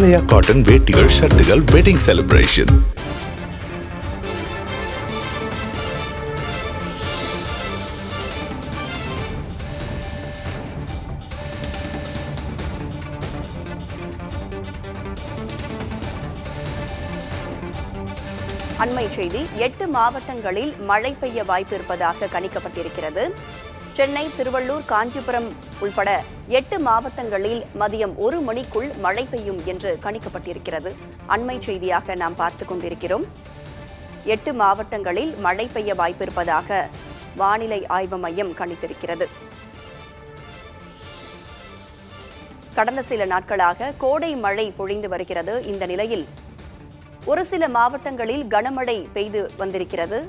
Himalaya cotton வேட்டிகள் ஷர்ட்டுகள் wedding celebration. அண்மை செய்தி 8 மாவட்டங்களில் மழை பெய்ய வாய்ப்பு இருப்பதாக கணிக்கப்பட்டிருக்கிறது. சென்னை, திருவள்ளூர், காஞ்சிபுரம் உள்பட 8 மாவட்டங்களில் மதியம் 1 மணிக்குள் மழை பெய்யும் என்று கணிக்கப்பட்டிருக்கிறது. அண்மை செய்தியாக நாம் பார்த்துக் கொண்டிருக்கிறோம். 8 மாவட்டங்களில் மழை பெய்ய வாய்ப்பு இருப்பதாக வானிலை ஆய்வு மையம் கணித்திருக்கிறது. கடந்த சில நாட்களாக கோடை மழை பொழிந்து வருகிறது. இந்த நிலையில் ஒரு சில மாவட்டங்களில் கனமழை பெய்து வந்திருக்கிறது.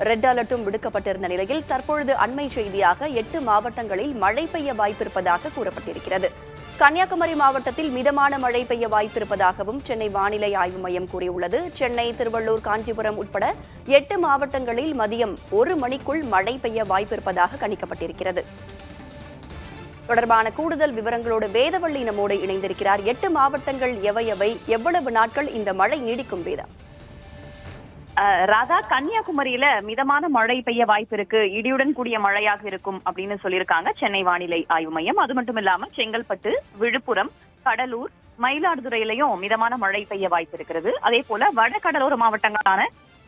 ரெட் அலர்ட்டும் விடுக்கப்பட்டிருந்த நிலையில் தற்பொழுது அண்மை செய்தியாக 8 மாவட்டங்களில் மழை பெய்ய வாய்ப்பிருப்பதாக கூறப்பட்டிருக்கிறது. கன்னியாகுமரி மாவட்டத்தில் மிதமான மழை பெய்ய வாய்ப்பிருப்பதாகவும் சென்னை வானிலை ஆய்வு மையம் கூறியுள்ளது. சென்னை, திருவள்ளூர், காஞ்சிபுரம் உட்பட 8 மாவட்டங்களில் மதியம் 1 மணிக்குள் மழை பெய்ய வாய்ப்பிருப்பதாக கணிக்கப்பட்டிருக்கிறது. தொடர்பான கூடுதல் விவரங்களோடு வேதவள்ளி நம்மோடு இணைந்திருக்கிறார். 8 மாவட்டங்கள் எவை, எவ்வளவு நாட்கள் இந்த மழை நீடிக்கும்? வேதா. ராதா, கன்னியாகுமரியில மிதமான மழை பெய்ய வாய்ப்பு இருக்கு, இடியுடன் கூடிய மழையாக இருக்கும் அப்படின்னு சொல்லியிருக்காங்க சென்னை வானிலை ஆய்வு மையம். அது மட்டும் இல்லாம செங்கல்பட்டு, விழுப்புரம், கடலூர், மயிலாடுதுறையிலையும் மிதமான மழை பெய்ய வாய்ப்பு இருக்கிறது. அதே போல வட கடலோர மாவட்டங்களான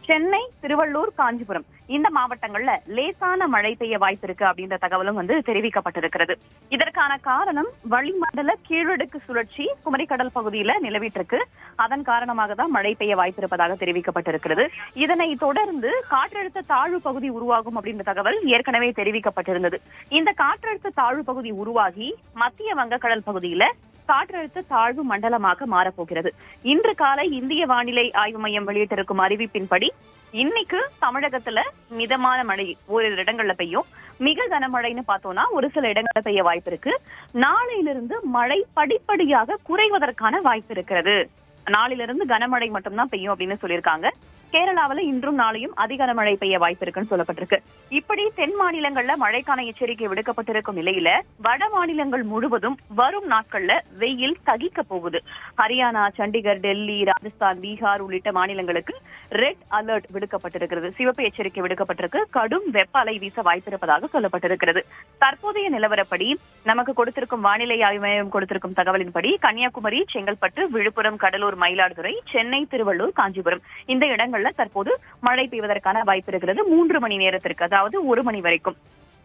சென்னை, திருவள்ளூர், காஞ்சிபுரம் இந்த மாவட்டங்கள்ல லேசான மழை பெய்ய வாய்ப்பு இருக்கு அப்படின்ற தகவலும் தெரிவிக்கப்பட்டிருக்கிறது. இதற்கான காரணம் வளிமண்டல கீழடுக்கு சுழற்சி குமரிக்கடல் பகுதியில நிலவிட்டு இருக்கு. அதன் காரணமாக தான் மழை பெய்ய வாய்ப்பு இருப்பதாக தெரிவிக்கப்பட்டிருக்கிறது. இதனை தொடர்ந்து காற்றழுத்த தாழ்வு பகுதி உருவாகும் அப்படின்ற தகவல் ஏற்கனவே தெரிவிக்கப்பட்டிருந்தது. இந்த காற்றழுத்த தாழ்வு பகுதி உருவாகி மத்திய வங்கக்கடல் பகுதியில காற்றழுத்த தாழ்வு மண்டலமாக மாறப்போகிறது. இன்று காலை இந்திய வானிலை ஆய்வு மையம் வெளியிட்டிருக்கும் அறிவிப்பின்படி இன்னைக்கு தமிழகத்துல மிதமான மழை ஓரிரு இடங்கள்ல பெய்யும். மிக கனமழைன்னு பார்த்தோம்னா ஒரு சில இடங்கள்ல பெய்ய வாய்ப்பு இருக்கு. நாளையிலிருந்து மழை படிப்படியாக குறைவதற்கான வாய்ப்பு இருக்கிறது. நாளிலிருந்து கனமழை மட்டும்தான் பெய்யும் அப்படின்னு சொல்லியிருக்காங்க. கேரளாவில இன்றும் நாளையும் அதிக மழை பெய்ய வாய்ப்பு இருக்குன்னு சொல்லப்பட்டிருக்கு. இப்படி தென் மாநிலங்கள்ல மழைக்கான எச்சரிக்கை விடுக்கப்பட்டிருக்கும் நிலையில வட மாநிலங்கள் முழுவதும் வரும் நாட்கள்ல வெயில் தகிக்க போகுது. ஹரியானா, சண்டிகர், டெல்லி, ராஜஸ்தான், பீகார் உள்ளிட்ட மாநிலங்களுக்கு ரெட் அலர்ட் விடுக்கப்பட்டிருக்கிறது. சிவப்பு எச்சரிக்கை விடுக்கப்பட்டிருக்கு. கடும் வெப்ப அலை வீச வாய்ப்பிருப்பதாக சொல்லப்பட்டிருக்கிறது. தற்போதைய நிலவரப்படி நமக்கு கொடுத்திருக்கும் வானிலை ஆய்வு மையம் கொடுத்திருக்கும் தகவலின்படி கன்னியாகுமரி, செங்கல்பட்டு, விழுப்புரம், கடலூர், மயிலாடுதுறை, சென்னை, திருவள்ளூர், காஞ்சிபுரம் இந்த இடங்கள்ல தற்போது மழை பெய்வதற்கான வாய்ப்பு இருக்கிறது. 3 மணி நேரத்திற்கு, அதாவது 1 மணி வரைக்கும்.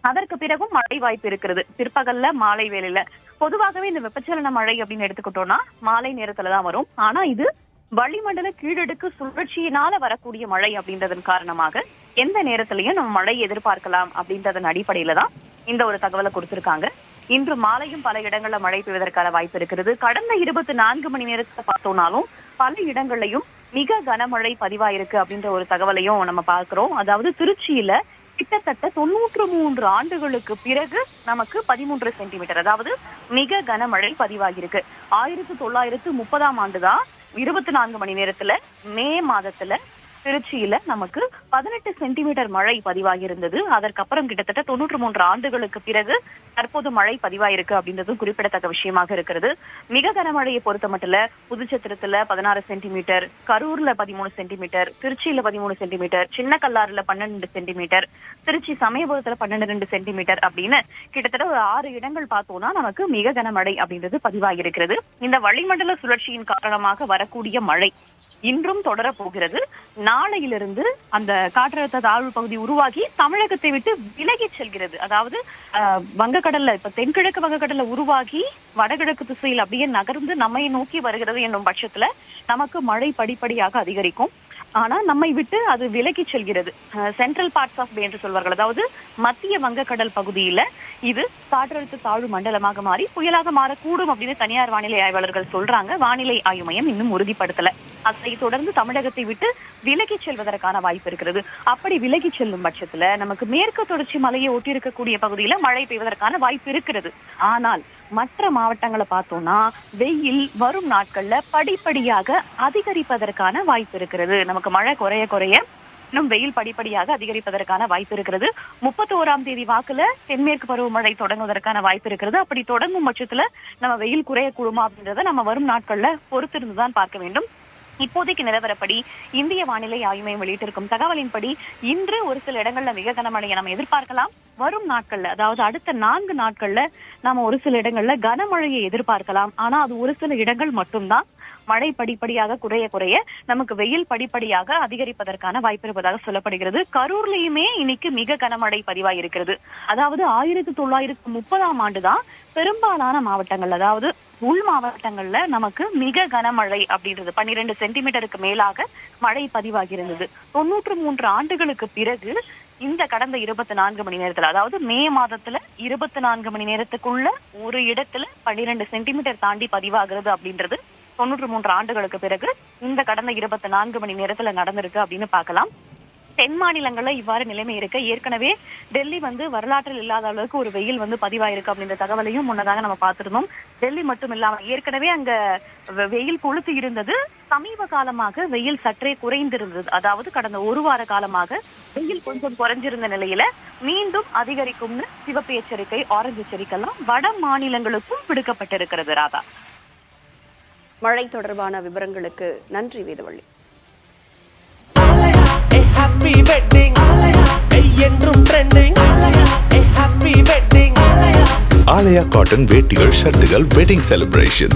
அதற்கு பிறகும் மழை வாய்ப்பு இருக்கிறது. பிற்பகல்ல, மாலை வேளையில. பொதுவாகவே இந்த வெப்பச்சலன மழை அப்படின்னு எடுத்துக்கிட்டோம்னா மாலை நேரத்துலதான் வரும். ஆனா இது வளிமண்டல கீழடுக்கு சுழற்சியினால வரக்கூடிய மழை அப்படின்றதன் காரணமாக எந்த நேரத்திலையும் நம்ம மழை எதிர்பார்க்கலாம் அப்படின்றதன் அடிப்படையில தான் இந்த ஒரு தகவலை கொடுத்திருக்காங்க. இன்று மாலையும் பல இடங்கள்ல மழை பெய்வதற்கான வாய்ப்பு இருக்கிறது. கடந்த 24 மணி நேரத்தை பார்த்தோம்னாலும் பல இடங்கள்லையும் மிக கனமழை பதிவாயிருக்கு அப்படின்ற ஒரு தகவலையும் நம்ம பார்க்கிறோம். அதாவது திருச்சியில கிட்டத்தட்ட 93 ஆண்டுகளுக்கு பிறகு நமக்கு 13 சென்டிமீட்டர், அதாவது மிக கனமழை பதிவாகிருக்கு. 1930ஆம் ஆண்டுதான் 24 மணி நேரத்துல மே மாதத்துல திருச்சியில நமக்கு 18 சென்டிமீட்டர் மழை பதிவாகி இருந்தது. அதற்கப்புறம் கிட்டத்தட்ட 93 ஆண்டுகளுக்கு பிறகு தற்போது மழை பதிவாயிருக்கு அப்படின்றதும் குறிப்பிடத்தக்க விஷயமாக இருக்கிறது. மிக கனமழையை பொறுத்த மட்டும் புதுச்சத்திரத்துல 16 சென்டிமீட்டர், கரூர்ல 13 சென்டிமீட்டர், திருச்சியில 13 சென்டிமீட்டர், சின்ன கல்லாறுல 12 சென்டிமீட்டர், திருச்சி சமயபுரத்துல 12 சென்டிமீட்டர் அப்படின்னு கிட்டத்தட்ட ஒரு 6 இடங்கள் பார்த்தோம்னா நமக்கு மிக கனமழை அப்படின்றது பதிவாகி இருக்கிறது. இந்த வளிமண்டல சுழற்சியின் காரணமாக வரக்கூடிய மழை இன்றும் தொடர போகிறது. நாளையிலிருந்து அந்த காற்றழுத்த தாழ்வு பகுதி உருவாகி தமிழகத்தை விட்டு விலகி செல்கிறது. அதாவது வங்கக்கடல்ல, இப்ப தென்கிழக்கு வங்கக்கடல்ல உருவாகி வடகிழக்கு திசையில் அப்படியே நகர்ந்து நம்மை நோக்கி வருகிறது என்னும் பட்சத்துல நமக்கு மழை படிப்படியாக அதிகரிக்கும். ஆனா நம்மை விட்டு அது விலகி செல்கிறது. சென்ட்ரல் பார்ட்ஸ் ஆஃப் பே என்று சொல்வார்கள். அதாவது மத்திய வங்கக்கடல் பகுதியில இது காற்றழுத்த தாழ்வு மண்டலமாக மாறி புயலாக மாறக்கூடும் அப்படின்னு தனியார் வானிலை ஆய்வாளர்கள் சொல்றாங்க. வானிலை ஆய்வு மையம் இன்னும் உறுதிப்படுத்தல. அதை தொடர்ந்து தமிழகத்தை விட்டு விலகி செல்வதற்கான வாய்ப்பு இருக்கிறது. அப்படி விலகி செல்லும் பட்சத்துல நமக்கு மேற்கு தொடர்ச்சி மலையை ஒட்டி இருக்கக்கூடிய பகுதியில மழை பெய்வதற்கான வாய்ப்பு இருக்கிறது. ஆனால் மற்ற மாவட்டங்களை பார்த்தோம்னா வெயில் வரும் நாட்கள்ல படிப்படியாக அதிகரிப்பதற்கான வாய்ப்பு இருக்கிறது. நமக்கு மழை குறைய குறைய இன்னும் வெயில் படிப்படியாக அதிகரிப்பதற்கான வாய்ப்பு இருக்கிறது. 31ஆம் தேதி வாக்குல தென்மேற்கு பருவமழை தொடங்குவதற்கான வாய்ப்பு இருக்கிறது. அப்படி தொடங்கும் பட்சத்துல நம்ம வெயில் குறையக்கூடுமா அப்படின்றத நம்ம வரும் நாட்கள்ல பொறுத்திருந்துதான் பார்க்க வேண்டும். இப்போதைக்கு நிலவரப்படி இந்திய வானிலை ஆய்வு மையம் வெளியிட்டிருக்கும் தகவலின்படி இன்று ஒரு சில இடங்கள்ல மிக கனமழையை நம்ம எதிர்பார்க்கலாம். வரும் நாட்கள்ல, அதாவது அடுத்த 4 நாட்கள்ல நாம ஒரு சில இடங்கள்ல கனமழையை எதிர்பார்க்கலாம். ஆனா அது ஒரு சில இடங்கள் மட்டும்தான். மழை படிப்படியாக குறைய நமக்கு வெயில் படிப்படியாக அதிகரிப்பதற்கான வாய்ப்பு இருப்பதாக சொல்லப்படுகிறது. கரூர்லயுமே இன்னைக்கு மிக கனமழை பதிவாயிருக்கிறது. அதாவது 1930ஆம் ஆண்டுதான் பெரும்பாலான மாவட்டங்கள், அதாவது உள் மாவட்டங்கள்ல நமக்கு மிக கனமழை அப்படின்றது 12 சென்டிமீட்டருக்கு மேலாக மழை பதிவாகி இருந்தது. 93 ஆண்டுகளுக்கு பிறகு இந்த கடந்த 24 மணி நேரத்துல, அதாவது மே மாதத்துல 24 மணி நேரத்துக்குள்ள ஒரு இடத்துல 12 சென்டிமீட்டர் தாண்டி பதிவாகிறது அப்படின்றது 93 ஆண்டுகளுக்கு பிறகு இந்த கடந்த 24 மணி நேரத்துல நடந்திருக்கு அப்படின்னு பார்க்கலாம். தென் மாநிலங்கள்ல இவ்வாறு நிலைமை இருக்கு. ஏற்கனவே டெல்லி வரலாற்றில் இல்லாத அளவுக்கு ஒரு வெயில் பதிவாயிருக்கு அப்படின்ற தகவலையும் முன்னதாக நம்ம பார்த்திருந்தோம். டெல்லி மட்டும் இல்லாம ஏற்கனவே அங்க வெயில் கொளுத்து இருந்தது. சமீப காலமாக வெயில் சற்றே குறைந்திருந்தது. அதாவது கடந்த ஒரு வார காலமாக வெயில் கொஞ்சம் குறைஞ்சிருந்த நிலையில மீண்டும் அதிகரிக்கும்னு சிவப்பு எச்சரிக்கை, ஆரஞ்சு எச்சரிக்கை எல்லாம் வட மாநிலங்களுக்கும் விடுக்கப்பட்டிருக்கிறது. ராதா, மழை தொடர்பான விவரங்களுக்கு நன்றி வேதவள்ளி. Happy wedding, என்றும் trending. Happy wedding. ஆலயா காட்டன் வேட்டிகள் ஷர்ட்டுகள் வெட்டிங் செலிப்ரேஷன்.